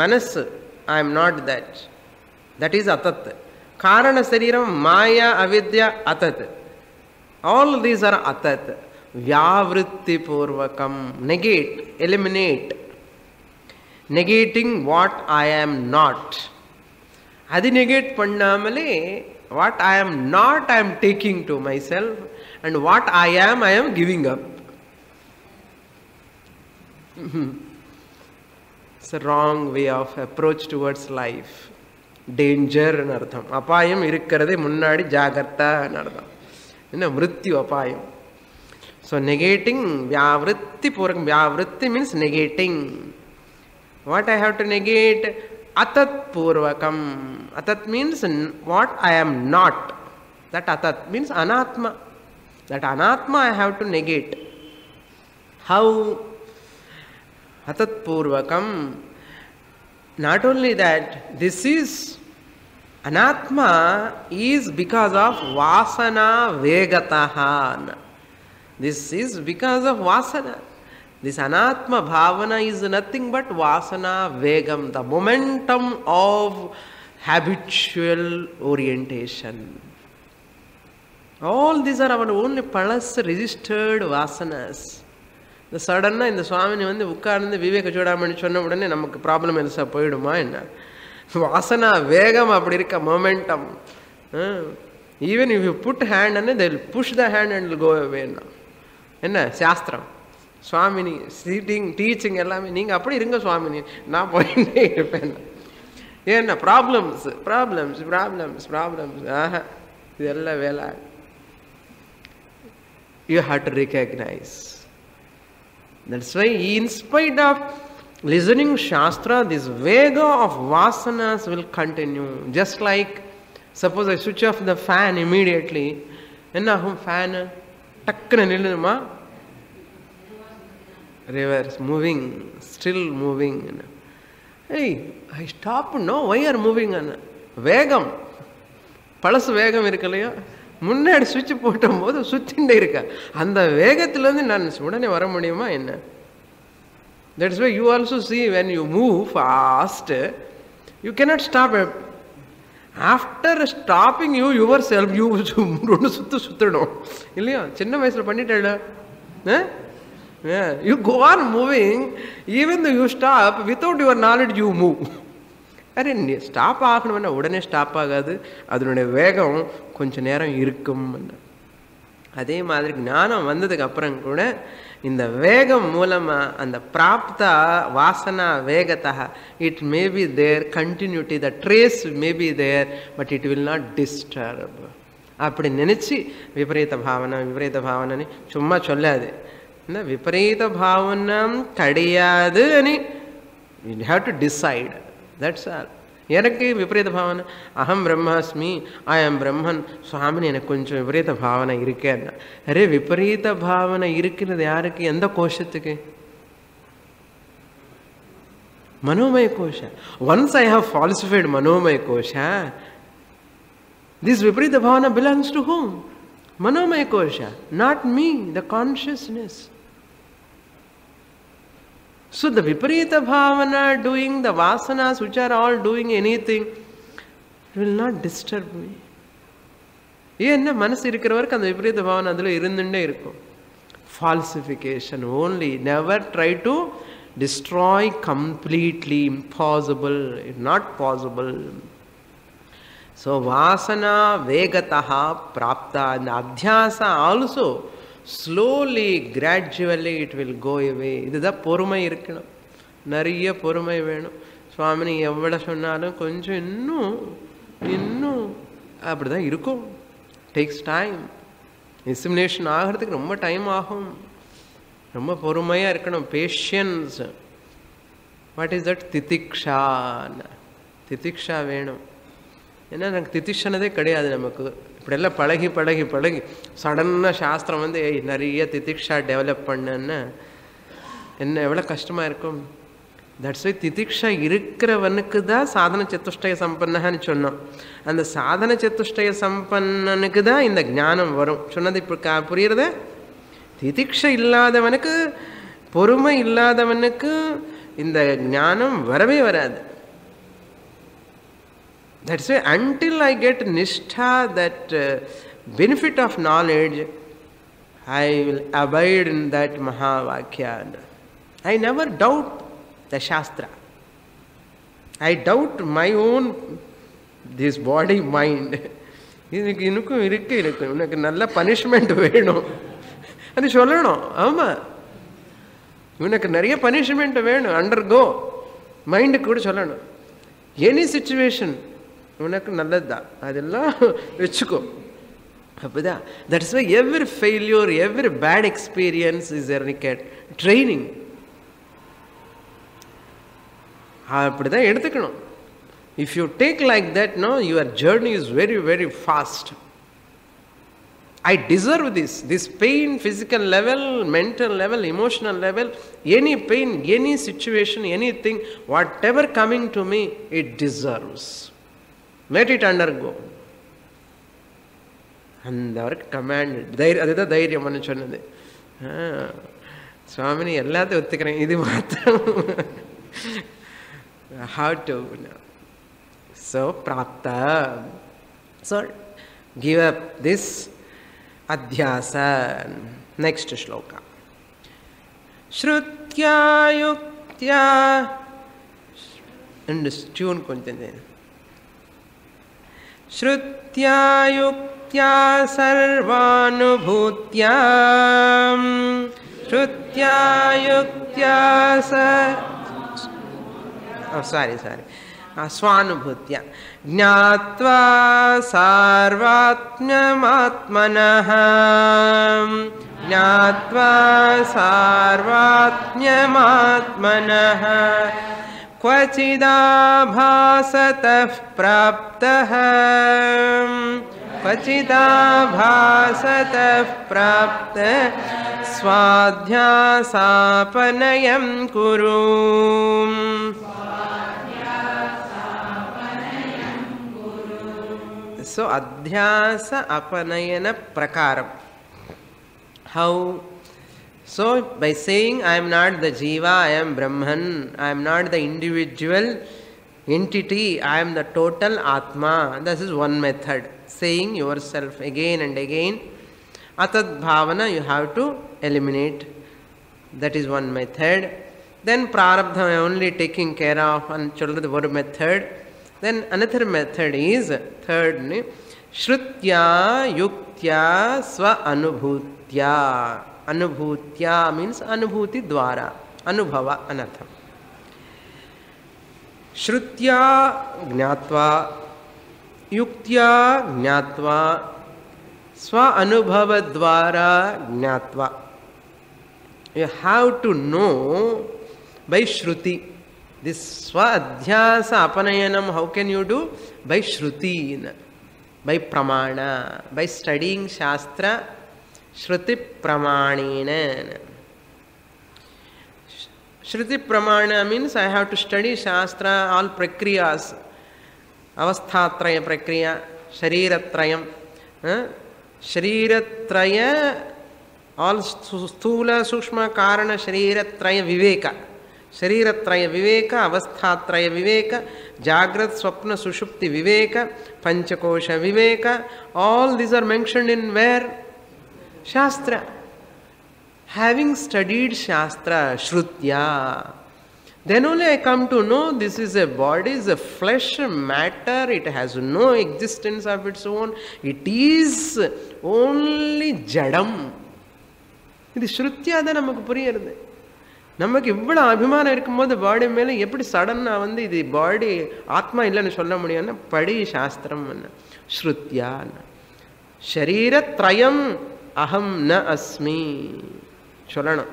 மனசு, I am not that, that is அத்தத். காரண சரீரம் மாயா அவித்யா அத்தத். All these are atat. Vyavritti purvakam. Negate, eliminate. Negating what I am not. Adi negate pannamale what I am not I am taking to myself, and what I am giving up. It's a wrong way of approach towards life. Danger anu artham. Apayam irukkiradhe munnadi jagartha anu artham. Mrityu apayam. So negating, vyavritti purvakam. Vyavritti means negating. What I have to negate? Atat purvakam. Atat means what I am not. That atat means anatma. That anatma I have to negate. How? Atat purvakam. Not only that, this is anatma is because of vasana vegataha. This is because of vasana. This anatma bhavana is nothing but vasana vegam, the momentum of habitual orientation. All these are our own past registered vasanas. இந்த சடனாக இந்த சுவாமினி வந்து உட்கார்ந்து விவேக சூடாமணி சொன்ன உடனே நமக்கு problem Elsa போயிடுமா என்ன? வாசனா வேகம் அப்படி இருக்க, momentum. Even if you put hand and they will push the hand and will go அவேன்னா. என்ன சாஸ்திரம், சுவாமினி சீட்டிங், டீச்சிங் எல்லாமே நீங்கள் அப்படி இருங்க சுவாமினி, நான் போயிட்டே இருப்பேன். ஏன்னா ப்ராப்ளம்ஸ் ப்ராப்ளம்ஸ் ப்ராப்ளம்ஸ் ப்ராப்ளம்ஸ். ஆஹா, ಇದೆಲ್ಲ ವೇಲ. You have to recognize. That's why in spite of listening Shastra, this vega of vasanas will continue. Just like, suppose I switch off the fan immediately, enna hum fan takkana nilluma, reverse moving, still moving. Hey, I stopped, no, why are moving? Vegam பழசு வேகம் இருக்கு இல்லையா, முன்னாடி சுவிட்ச் போட்டும் போது சுத்திண்டே இருக்கா, அந்த வேகத்திலேருந்து நான் உடனே வர முடியுமா என்ன? That's why you also see when you move fast, you cannot stop. After stopping you yourself, you சுத்தணும் இல்லையா? சின்ன வயசுல பண்ணிட்டேடா. You go on moving, even though you stop, without your knowledge you move. Array stop ஆகணும்னா உடனே stop ஆகாது, அதனுடைய வேகம் கொஞ்ச நேரம் இருக்கும். அதே மாதிரி ஞானம் வந்ததுக்கு அப்புறம் கூட இந்த வேகம் மூலமா அந்த பிராப்தா வாசனா வேகத்தா, it may be there continuity, the trace may be there, but it will not disturb. அப்படி நினைச்சு விபரீத பாவனை விபரீத பாவனை சும்மா சொல்லாது. இந்த விபரீத பாவனம் கிடையாது అని you have to decide. That's all. எனக்கு விபரீத பாவனை, அகம் பிரம்மாஸ்மி, ஐ ஆம் பிரம்மன், சுவாமினி எனக்கு கொஞ்சம் விபரீத பாவனை இருக்கேன்னா, அரே விபரீத பாவனை இருக்கிறது யாருக்கு, எந்த கோஷத்துக்கு? மனோமய கோஷ. ஒன்ஸ் ஐ ஹவ் ஃபால்சிஃபைட் மனோமய கோஷ, திஸ் விபரீத பாவனை belongs to whom? Manomaya kosha, not me, the consciousness. So the viparita bhavana doing the vasanas which are all doing anything will not disturb me. ஏன்னா மனசு இருக்கிறவருக்கு அந்த விபரீத பாவனை அதில் இருந்துட்டே இருக்கும். Falsification only. Never try to destroy completely. Impossible. Not possible. So vasana vegataha prapta. And adhyasa also slowly, gradually it will go away. இதுதான் பொறுமை இருக்கணும். நிறைய பொறுமை வேணும். சுவாமினி எவ்வளோ சொன்னாலும் கொஞ்சம் இன்னும் அப்படிதான் இருக்கும். Takes time. எசிமினேஷன் ஆகிறதுக்கு ரொம்ப டைம் ஆகும். ரொம்ப பொறுமையாக இருக்கணும். Patience. What is that? Titiksha. திதிக்ஷா வேணும். ஏன்னா எனக்கு திதிஷனதே கிடையாது. நமக்கு இப்படியெல்லாம் பழகி பழகி பழகி சடனாக சாஸ்திரம் வந்து நிறைய திதிக்ஷா டெவலப் பண்ணுன்னா என்ன எவ்வளோ கஷ்டமாக இருக்கும். தட்ஸ் வை திதிக்ஷா இருக்கிறவனுக்கு தான் சாதன சத்துஷ்டய சம்பன்னன்னு சொன்னோம். அந்த சாதன சத்துஷ்டய சம்பன்னனுக்கு தான் இந்த ஞானம் வரும். சொன்னது இப்போ புரியுறத? திதிக்ஷை இல்லாதவனுக்கு, பொறுமை இல்லாதவனுக்கு இந்த ஞானம் வரவே வராது. That's why until I get nishtha, that benefit of knowledge, I will abide in that Mahavakya. I never doubt the Shastra. I doubt my own, this body, mind. இன்னும் இருக்கு உனக்கு நல்ல பனிஷ்மெண்ட் வேணும் அது சொல்லணும். ஆமாம், உனக்கு நிறைய பனிஷ்மெண்ட் வேணும், அண்டர்கோ. மைண்டுக்கு கூட சொல்லணும். எனி சிச்சுவேஷன் உனக்கு நல்லது தான், அதெல்லாம் வச்சுக்கோ. அப்போதான் that's why every failure, every bad experience is training. அப்படிதான் எடுத்துக்கணும். If you take like that, no, your journey is very very fast. I deserve this pain, physical level, mental level, emotional level, any pain, any situation, anything, whatever coming to me, it deserves. Let it undergo. And our command, adha தைரியம் சொன்னது. சுவாமினி எல்லாத்தையும் ஒத்துக்கிறேன், இது மாத்திரம் how to. So prapta. So give up this adhyasa. Next shloka. Shrutya yuktya. And tune koncham. Shrutya yuktya sarvanubhutya. Shrutya yuktya sorry. स्वानुभूत्या ज्ञात्वा सार्वात्म्यमात्मनः ज्ञात्वा सार्वात्म्यमात्मनः क्वचिदाभासतः प्राप्तः क्वचिदाभासतः प्राप्तः स्वाध्यासापनयं कुरु. So adhyasa apanayana prakaram. How? So by saying I am not the jiva, I am Brahman, I am not the individual entity, I am the total Atma. This is one method. Saying yourself again and again. Atad bhavana you have to eliminate. That is one method. Then prarabdha I am only taking care of and children the word method. Then another method is third, Shrutya Yuktya Swa Anubhutya. Anubhutya means Anubhuti Dwara. Anubhava Anatham. Shrutya Gnatva Yuktya Gnatva Swa Anubhava Dwara Gnatva. You have to know by Shruti. This Swadhyasa Apanayanam, how can you do? By Shruti, by Pramana, by studying Shastra, Shruti Pramanena. Shruti Pramana means I have to study Shastra, all Prakriyas, Avasthatraya Prakriya, Shariratrayam, Shariratraya, all Sthula, Sukshma, Karana, Shariratraya Viveka. Shariratraya Viveka, Avasthatraya Viveka, Jagrat, Swapna, Sushupti Viveka, Panchakosha Viveka, all these are mentioned in where? Shastra. Having studied Shastra, Shrutya, then only I come to know this is a body, is a flesh, matter, it has no existence of its own, it is only Jadam. This Shrutya da namakku puriyarudhu. நமக்கு இவ்வளோ அபிமானம் இருக்கும்போது பாடி மேலே எப்படி சடனாக வந்து இது பாடி ஆத்மா இல்லைன்னு சொல்ல முடியும்னா படி சாஸ்திரம் ஸ்ருத்யா ஷரீரத்ரயம் அகம் ந அஸ்மி சொல்லணும்.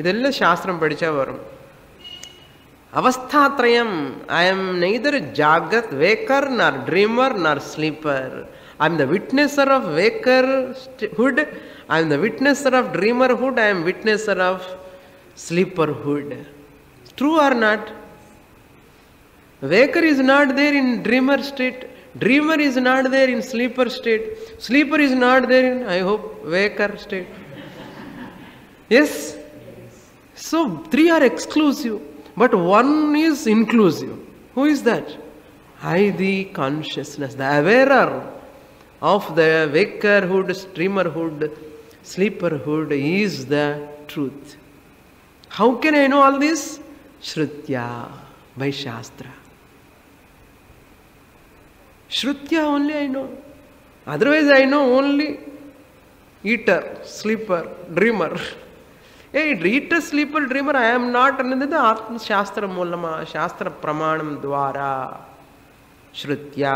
இதெல்லாம் சாஸ்திரம் படித்தா வரும். அவஸ்தாத்ரயம் I am neither Jagath walker நார் ட்ரீமர் நார் sleeper. I am the witnesser of wakerhood, I am the witnesser of dreamerhood, I am witnesser of sleeperhood. True or not? Waker is not there in dreamer state. Dreamer is not there in sleeper state. Sleeper is not there in, I hope, waker state. Yes? So, three are exclusive, but one is inclusive. Who is that? I, the consciousness, the awarer of the wakerhood, dreamerhood, sleeperhood is the truth. How can I know all this? Shrutya, by Shastra. Shrutya only I know. Otherwise I know only eater, sleeper, dreamer. Hey, eater, sleeper, dreamer, I am not another Atma Shastra Mulama, Shastra Pramanam Dwara. Shrutya.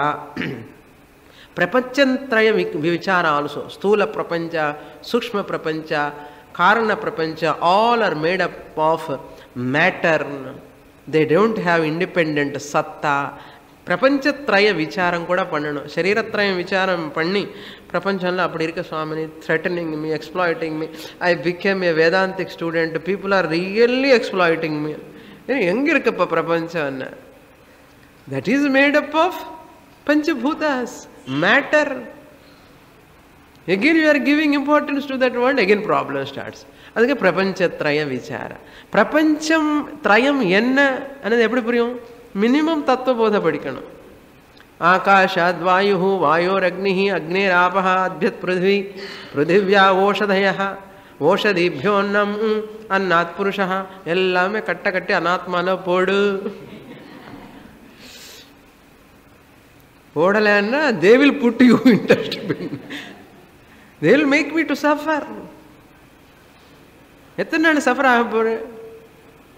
Prapanchatraya Vichara also. Stula Prapancha, Sukshma Prapancha, Karana Prapancha, all are made up of matter. They don't have independent satta. Prapanchatraya Vicharam Koda Pandano. Shariratraya Vicharam Pandi. Prapanchanla Apadirika Swamini threatening me, exploiting me. I became a Vedantic student. People are really exploiting me. That is made up of Panchabhutas, matter. Again you are giving importance to that word, again problem starts. That's Prapanchatraya Vichara. Prapancham Trayam Yenna, another every puriyum. Minimum tattva bodha padikano. Akashad Vayuhu, Vayor Agnihi, Agnir Apaha, Adhyat Prithvi, Prithivya Voshadayaha, Voshadibhyonam, Annat Purushaha, Ellame Katta Katti Anatmala Podu. Podalana, they will put you in dustbin. They will make me to suffer. Ethanal suffer.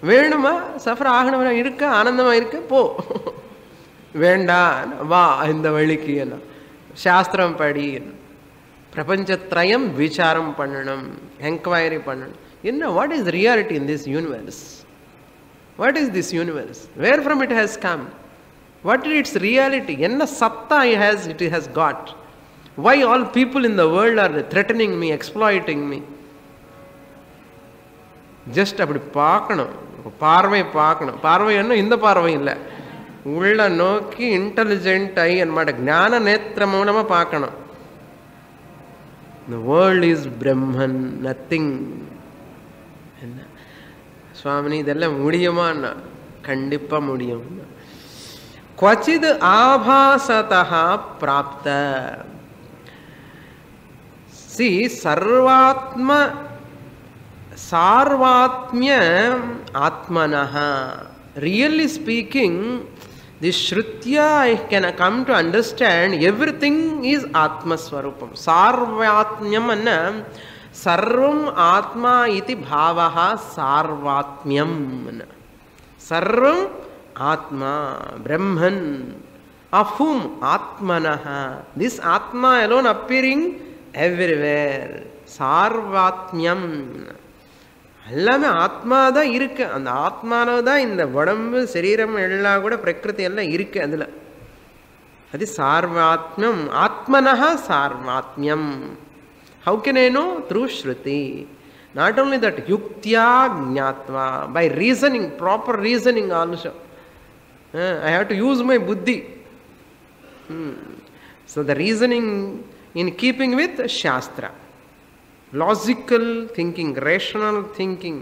வேணுமா suffer ஆகணும் இருக்க ஆனந்தமா இருக்க போ, வேண்டாம் வா இந்த வழிக்கு என்ன சாஸ்திரம் படி, பிரபஞ்சத்ரயம் விசாரம் பண்ணணும், என்கொயரி பண்ணணும். என்ன what is reality in this universe? What is this universe? Where from it has come? What is its reality? என்ன சத்தா it has got? Why all people in the world are threatening me, exploiting me? Just அப்படி பார்க்கணும், பார்வை பார்க்கணும். பார்வை என்ன இந்த பார்வை இல்லை, உள்ள நோக்கி இன்டெலிஜென்ட் ஐ அன்மாட்ட ஞான நேத்திர மூலமா பார்க்கணும். The world is Brahman, nothing. என்ன சுவாமினி இதெல்லாம் முடியுமான்னா கண்டிப்பா முடியும். क्वचिद् आभासतः प्राप्त. See, sarvatmya atmanaha. Really speaking, this Shrutya I can come to understand everything is Atma Swarupam. Sarvatmyam anna sarvam Atma iti bhavaha sarvatmyam. Sarvam Atma, Brahman, of whom Atmanaha. This Atma alone appearing everywhere. Sarvatmyam. எல்லாமே ஆத்மா தான் இருக்கு. அந்த ஆத்மானோ தான் இந்த உடம்பு சரீரம் எல்லாம் கூட பிரகிருதி எல்லாம் இருக்கு அதுல. அது சார்வாத்மியம். ஆத்மனஹா சார்வாத்மியம். How can I know? Through Shruti. Not only that, yuktya jnatva, by reasoning, proper reasoning also. I have to use my buddhi. So the reasoning in keeping with Shastra. Logical thinking, rational thinking,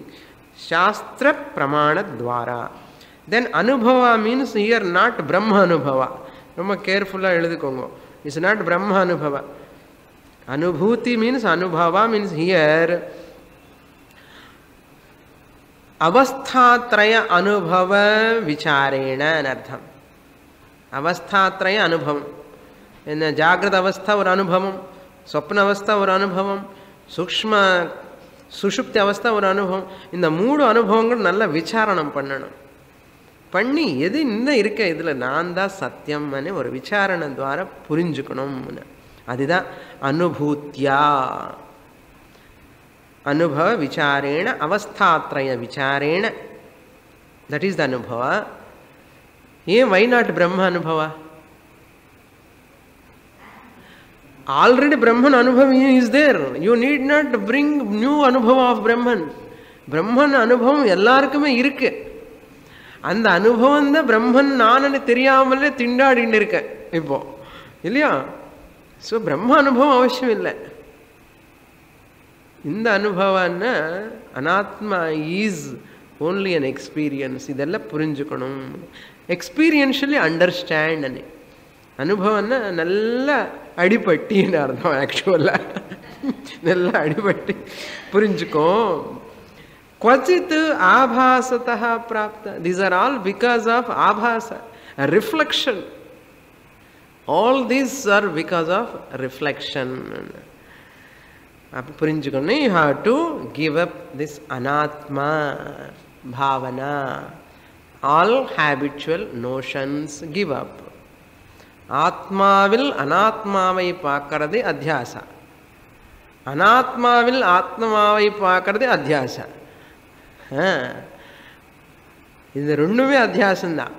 Shastra Pramana Dwara. Then Anubhava means here not Brahma Anubhava. ரொம்ப கேர்ஃபுல்லா எழுதிக்கோங்க. It's not Brahma Anubhava. Anubhuti means Anubhava means here Avasthatraya Anubhava Vicharena anartham. Avasthatraya Anubhavam. In the Jagrata Avastha or Anubhavam, Swapna Avastha or Anubhavam, Sukshma Sushupti Avastha or Anubhavam. இந்த மூணு அனுபவங்கள் நல்ல விசாரணம் பண்ணணும். பண்ணி எது இந்த இருக்க இதில் நான் தான் சத்தியம் ஒரு விசாரணை துவார புரிஞ்சுக்கணும். அதுதான் அனுபூத்தியா. அனுபவ விசாரேண அவஸ்தாத்ரய விசாரேண. தட் இஸ் த அனுபவ. ஏன் வை நாட் பிரம்ம அனுபவ? ஆல்ரெடி பிரம்மன் அனுபவம் is there. You need not bring new அனுபவம் ஆஃப் பிரம்மன். பிரம்மன் அனுபவம் எல்லாருக்குமே இருக்கு. அந்த அனுபவம் தான் பிரம்மன் நானு தெரியாமலே திண்டாடின்னு இருக்கேன் இப்போ இல்லையா? ஸோ பிரம்ம அனுபவம் அவசியம் இல்லை. இந்த அனுபவம்னா அனாத்மா இஸ் ஓன்லி அன் எக்ஸ்பீரியன்ஸ். இதெல்லாம் புரிஞ்சுக்கணும். எக்ஸ்பீரியன்ஷியலி அண்டர்ஸ்டாண்ட் அனு. அனுபவம்னா நல்ல அடிப்பட்டின்னு அர்த்தம். ஆக்சுவலாக நல்ல அடிப்பட்டி புரிஞ்சுக்கோ. क्वचित् आभासतः प्राप्त. These are all because of abhasa, a reflection. All these are because of reflection. புரிஞ்சுக்கணும். You have to give up this anatma bhavana. All habitual notions give up. ஆத்மாவில் அனாத்மாவை பார்க்கறது அத்தியாசா, அனாத்மாவில் ஆத்மாவை பார்க்கறது அத்தியாசா. இது ரெண்டுமே அத்தியாசம்தான்.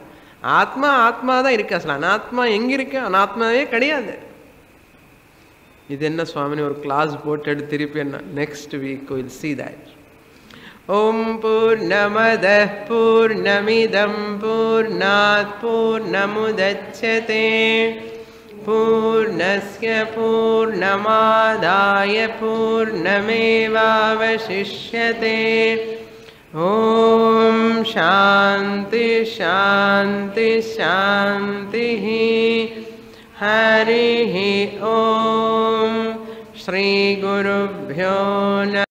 ஆத்மா ஆத்மா தான் இருக்கு. அசல அனாத்மா எங்க இருக்கு? அனாத்மாவே கிடையாது. இது என்ன சுவாமினி ஒரு கிளாஸ் போட்டு எடுத்து திருப்பி என்ன next week will see that. ஓம் பூர்ணமதః பூர்ணமிதம் பூர்ணாத் பூர்ணமுதச்யதே பூர்ணஸ்ய பூர்ணமாதாய பூர்ணமேவாவசிஷ்யதே. ஓம் சாந்தி சாந்தி சாந்தி. ஹரி ஓம். ஸ்ரீ குருப்யோ